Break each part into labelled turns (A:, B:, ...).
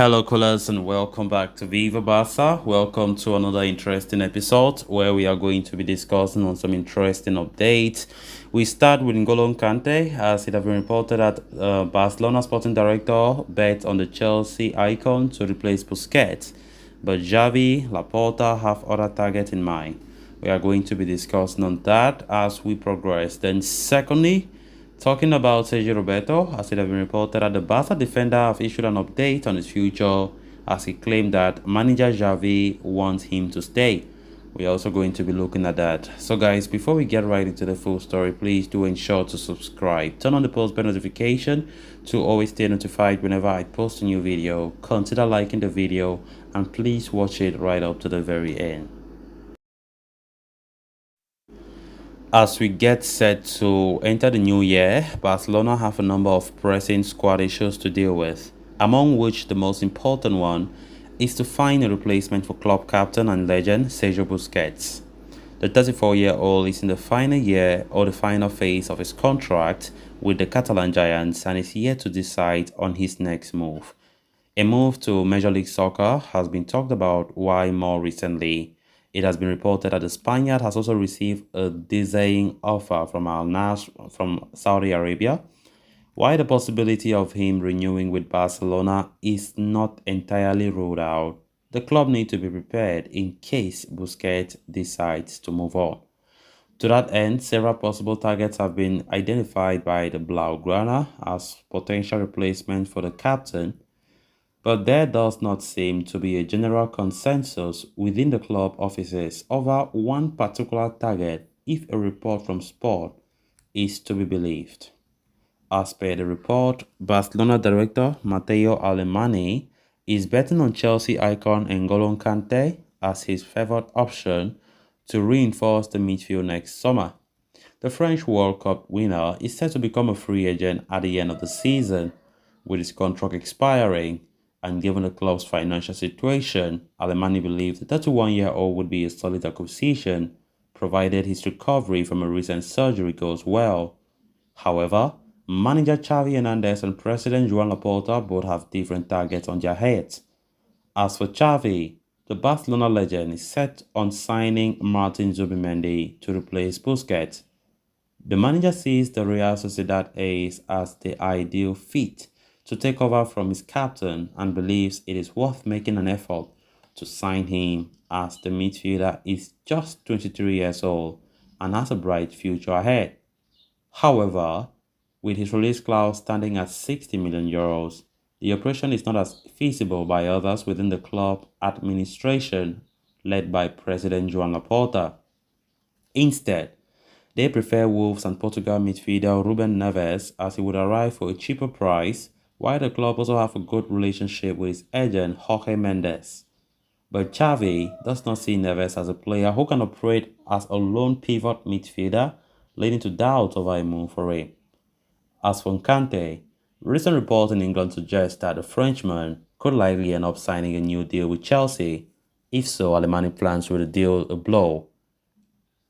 A: Hello, callers, and welcome back to Viva Barca. Welcome to another interesting episode where we are going to be discussing on some interesting updates. We start with N'Golo Kante, as it has been reported that Barcelona sporting director bet on the Chelsea icon to replace Busquets, but Xavi, Laporta have other targets in mind. We are going to be discussing on that as we progress. Then, secondly, talking about Sergi Roberto, as it has been reported that the Barca defender have issued an update on his future as he claimed that manager Xavi wants him to stay. We are also going to be looking at that. So guys, before we get right into the full story, please do ensure to subscribe. Turn on the post bell notification to always stay notified whenever I post a new video. Consider liking the video and please watch it right up to the very end. As we get set to enter the new year, Barcelona have a number of pressing squad issues to deal with, among which the most important one is to find a replacement for club captain and legend Sergio Busquets. The 34-year-old is in the final year or the final phase of his contract with the Catalan Giants and is yet to decide on his next move. A move to Major League Soccer has been talked about, while more recently, it has been reported that the Spaniard has also received a dizzying offer from Al Nassr from Saudi Arabia. While the possibility of him renewing with Barcelona is not entirely ruled out, the club need to be prepared in case Busquets decides to move on. To that end, several possible targets have been identified by the Blaugrana as potential replacement for the captain, but there does not seem to be a general consensus within the club offices over one particular target if a report from Sport is to be believed. As per the report, Barcelona director Matteo Alemany is betting on Chelsea icon N'Golo Kante as his favored option to reinforce the midfield next summer. The French World Cup winner is set to become a free agent at the end of the season, with his contract expiring, and given the club's financial situation, Alemany believes the 31-year-old would be a solid acquisition, provided his recovery from a recent surgery goes well. However, manager Xavi Hernandez and president Joan Laporta both have different targets on their heads. As for Xavi, the Barcelona legend is set on signing Martin Zubimendi to replace Busquets. The manager sees the Real Sociedad ace as the ideal fit to take over from his captain and believes it is worth making an effort to sign him, as the midfielder is just 23 years old and has a bright future ahead. However, with his release clause standing at 60 million euros, the operation is not as feasible by others within the club administration led by President Joan Laporta. Instead, they prefer Wolves and Portugal midfielder Ruben Neves, as he would arrive for a cheaper price, while the club also have a good relationship with his agent Jorge Mendes. But Xavi does not see Neves as a player who can operate as a lone pivot midfielder, leading to doubt over a move for him. As for Kante, recent reports in England suggest that the Frenchman could likely end up signing a new deal with Chelsea. If so, Alemany plans with the deal a blow.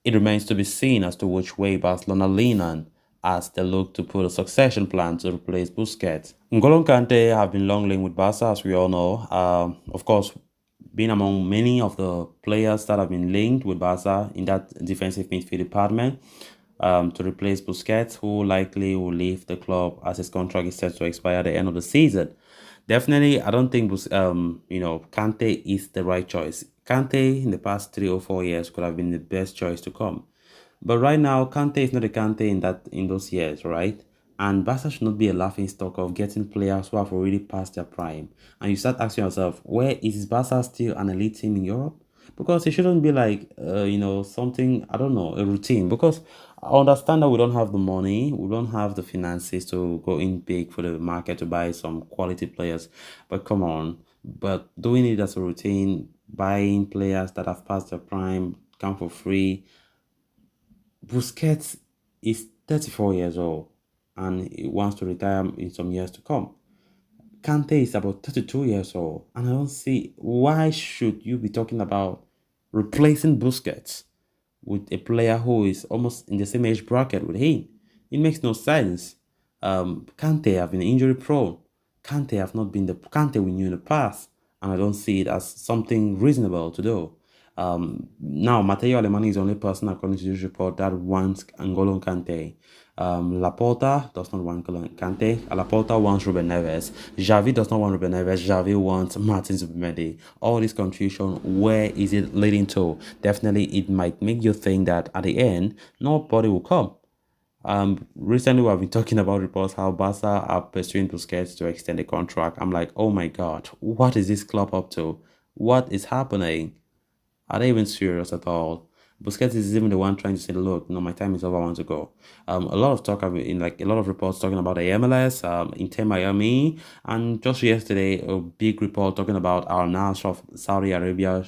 A: It remains to be seen as to which way Barcelona lean on as they look to put a succession plan to replace Busquets. N'Golo Kante have been long linked with Barca, as we all know. Of course, being among many of the players that have been linked with Barca in that defensive midfield department to replace Busquets, who likely will leave the club as his contract is set to expire at the end of the season. Definitely, I don't think Kante is the right choice. Kante in the past 3 or 4 years could have been the best choice to come, but right now Kante is not a Kante in those years, right? And Barca should not be a laughing stock of getting players who have already passed their prime. And you start asking yourself, where is Barca still an elite team in Europe? Because it shouldn't be like something, I don't know, a routine. Because I understand that we don't have the money, we don't have the finances to go in big for the market to buy some quality players. But come on, but doing it as a routine, buying players that have passed their prime, come for free. Busquets is 34 years old and he wants to retire in some years to come. Kante is about 32 years old, and I don't see why should you be talking about replacing Busquets with a player who is almost in the same age bracket with him. It makes no sense. Kante have been injury prone. Kante have not been the Kante we knew in the past, and I don't see it as something reasonable to do. Now, Matteo Alemani is the only person, according to this report, that wants N'Golo Kante. Laporta does not want Kante. Laporta wants Ruben Neves. Xavi does not want Ruben Neves. Xavi wants Martin Zubimendi. All this confusion, where is it leading to? Definitely, it might make you think that at the end, nobody will come. Recently we've been talking about reports how Barca are pursuing Busquets to extend the contract. I'm like, oh my god, what is this club up to? What is happening? Are they even serious at all? Busquets is even the one trying to say, look, no, my time is over, I want to go. A lot of talk, in like a lot of reports talking about the MLS, Inter Miami, and just yesterday, a big report talking about Al Nassr of Saudi Arabia,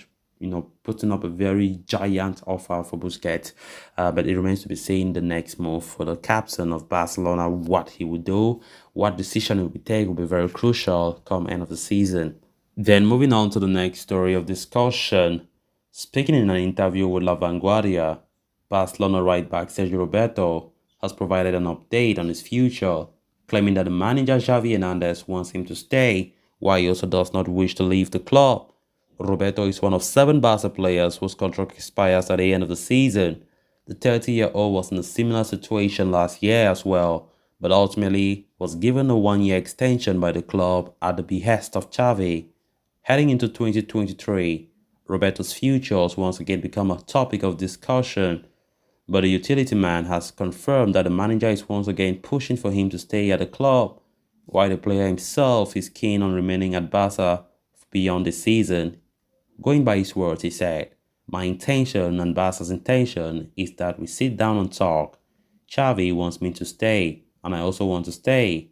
A: putting up a very giant offer for Busquets. But it remains to be seen the next move for the captain of Barcelona, what he would do, what decision he would take will be very crucial come end of the season. Then moving on to the next story of discussion. Speaking in an interview with La Vanguardia, Barcelona right back Sergi Roberto has provided an update on his future, claiming that the manager Xavi Hernandez wants him to stay, while he also does not wish to leave the club. Roberto is one of 7 Barca players whose contract expires at the end of the season. The 30-year-old was in a similar situation last year as well, but ultimately was given a 1-year extension by the club at the behest of Xavi. Heading into 2023, Roberto's future has once again become a topic of discussion, but the utility man has confirmed that the manager is once again pushing for him to stay at the club, while the player himself is keen on remaining at Barca beyond the season. Going by his words, he said, "My intention and Barca's intention is that we sit down and talk. Xavi wants me to stay, and I also want to stay."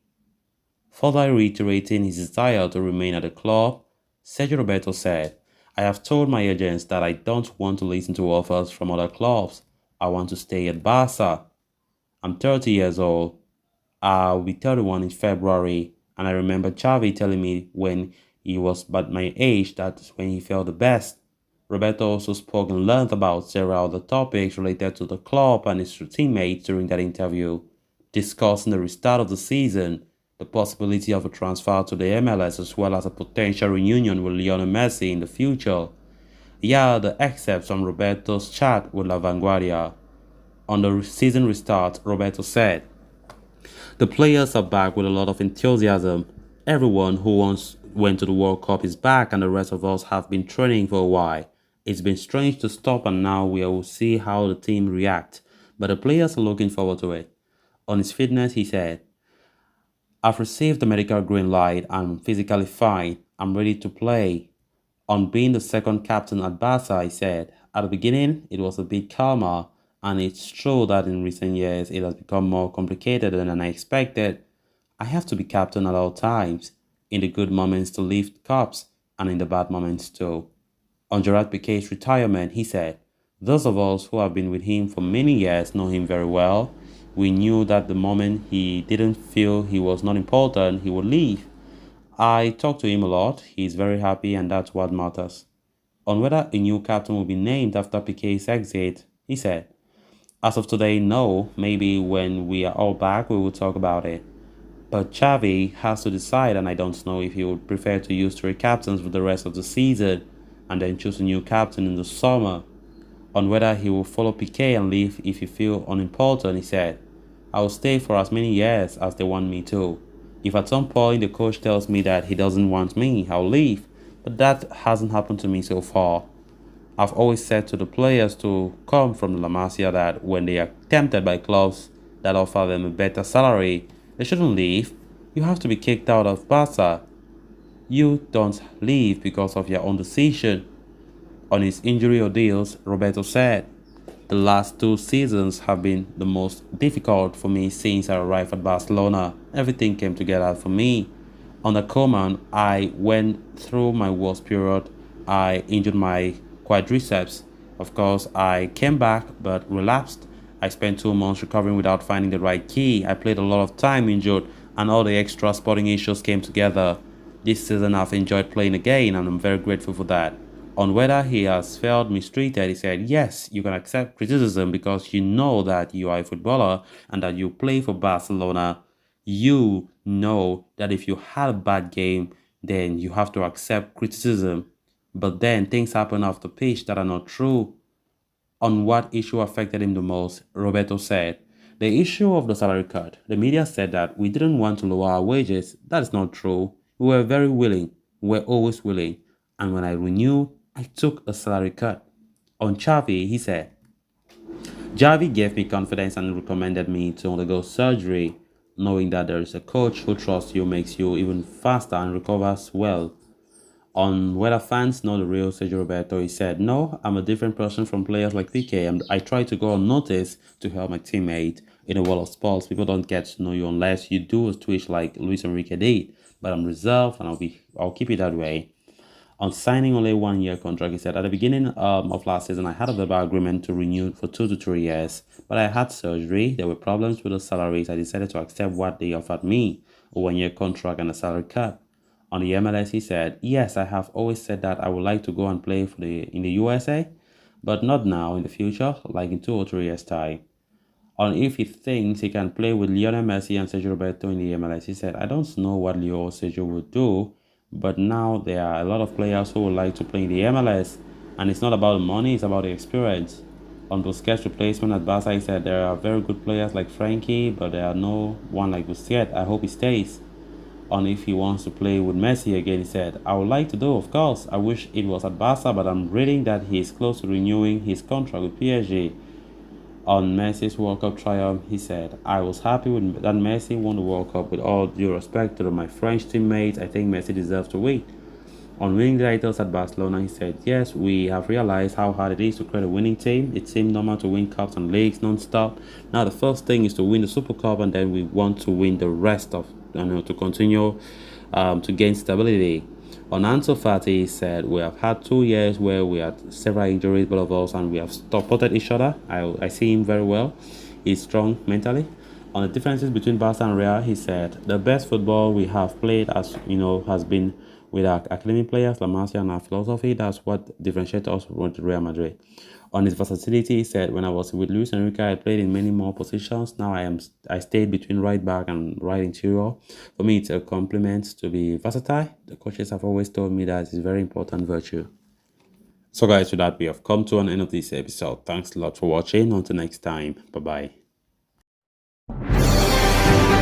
A: Further reiterating his desire to remain at the club, Sergio Roberto said, "I have told my agents that I don't want to listen to offers from other clubs. I want to stay at Barca. I'm 30 years old. I'll be 31 in February, and I remember Xavi telling me when he was but my age that's when he felt the best." Roberto also spoke in length about several other topics related to the club and his teammates during that interview, discussing the restart of the season, the possibility of a transfer to the MLS, as well as a potential reunion with Lionel Messi in the future. Here are the excerpts from Roberto's chat with La Vanguardia. On the season restart, Roberto said, "The players are back with a lot of enthusiasm. Everyone who once went to the World Cup is back, and the rest of us have been training for a while. It's been strange to stop, and now we will see how the team react. But the players are looking forward to it." On his fitness, he said, "I've received the medical green light. I'm physically fine. I'm ready to play." On being the second captain at Barca, he said, "At the beginning, it was a bit calmer, and it's true that in recent years it has become more complicated than I expected. I have to be captain at all times, in the good moments to lift cups, and in the bad moments too." On Gerard Piqué's retirement, he said, "Those of us who have been with him for many years know him very well. We knew that the moment he didn't feel he was not important, he would leave. I talk to him a lot. He's very happy, and that's what matters." On whether a new captain will be named after Piqué's exit, he said, "As of today, no. Maybe when we are all back, we will talk about it. But Xavi has to decide, and I don't know if he would prefer to use 3 captains for the rest of the season and then choose a new captain in the summer. On whether he will follow Piqué and leave if he feels unimportant, he said, I will stay for as many years as they want me to. If at some point the coach tells me that he doesn't want me, I'll leave, but that hasn't happened to me so far. I've always said to the players to come from La Masia that when they are tempted by clubs that offer them a better salary, they shouldn't leave. You have to be kicked out of Barca. You don't leave because of your own decision." On his injury ordeals, Roberto said, "The last 2 seasons have been the most difficult for me since I arrived at Barcelona. Everything came together for me. Under Koeman, I went through my worst period. I injured my quadriceps. Of course, I came back but relapsed. I spent 2 months recovering without finding the right key. I played a lot of time injured, and all the extra sporting issues came together. This season I've enjoyed playing again, and I'm very grateful for that." On whether he has felt mistreated, he said, "Yes, you can accept criticism because you know that you are a footballer and that you play for Barcelona. You know that if you had a bad game, then you have to accept criticism. But then things happen off the pitch that are not true. On what issue affected him the most, Roberto said, "The issue of the salary cut. The media said that we didn't want to lower our wages. That is not true. We were very willing. We were always willing. And when I renewed, I took a salary cut." On Xavi, he said, "Javi gave me confidence and recommended me to undergo surgery. Knowing that there is a coach who trusts you makes you even faster and recovers well." On whether fans know the real Sergi Roberto, he said, "No, I'm a different person from players like PK. I try to go unnoticed to help my teammate. In the world of sports, people don't get to know you unless you do a twitch like Luis Enrique did. But I'm reserved and I'll keep it that way." On signing only 1 year contract, he said, "At the beginning of last season, I had a verbal agreement to renew for 2 to 3 years, but I had surgery. There were problems with the salaries. I decided to accept what they offered me, a 1 year contract and a salary cut." On the MLS, he said, "Yes, I have always said that I would like to go and play in the USA, but not now, in the future, like in 2 or 3 years' time." On if he thinks he can play with Lionel Messi and Sergio Roberto in the MLS, he said, "I don't know what Leo or Sergio would do, but now there are a lot of players who would like to play in the MLS, and it's not about the money, it's about the experience." On Busquets' replacement at Barca, he said, "There are very good players like Frankie, but there are no one like Busquets. I hope he stays." On if he wants to play with Messi again, he said, "I would like to do, of course. I wish it was at Barca, but I'm reading that he is close to renewing his contract with PSG." On Messi's World Cup triumph, he said, "I was happy with that Messi won the World Cup. With all due respect to my French teammates, I think Messi deserves to win." On winning the titles at Barcelona, he said, "Yes, we have realized how hard it is to create a winning team. It seemed normal to win cups and leagues non-stop. Now the first thing is to win the Super Cup, and then we want to win the rest of, to continue to gain stability." On Ansu Fati, he said, "We have had 2 years where we had several injuries, both of us, and we have supported each other. I see him very well. He's strong mentally." On the differences between Barca and Real, he said, "The best football we have played, has been with our academy players, La Masia, and our philosophy. That's what differentiates us from Real Madrid." On his versatility, he said, "When I was with Luis Enrique, I played in many more positions. Now I stayed between right back and right interior. For me, it's a compliment to be versatile. The coaches have always told me that it's a very important virtue." So guys, with that, we have come to an end of this episode. Thanks a lot for watching. Until next time, bye bye.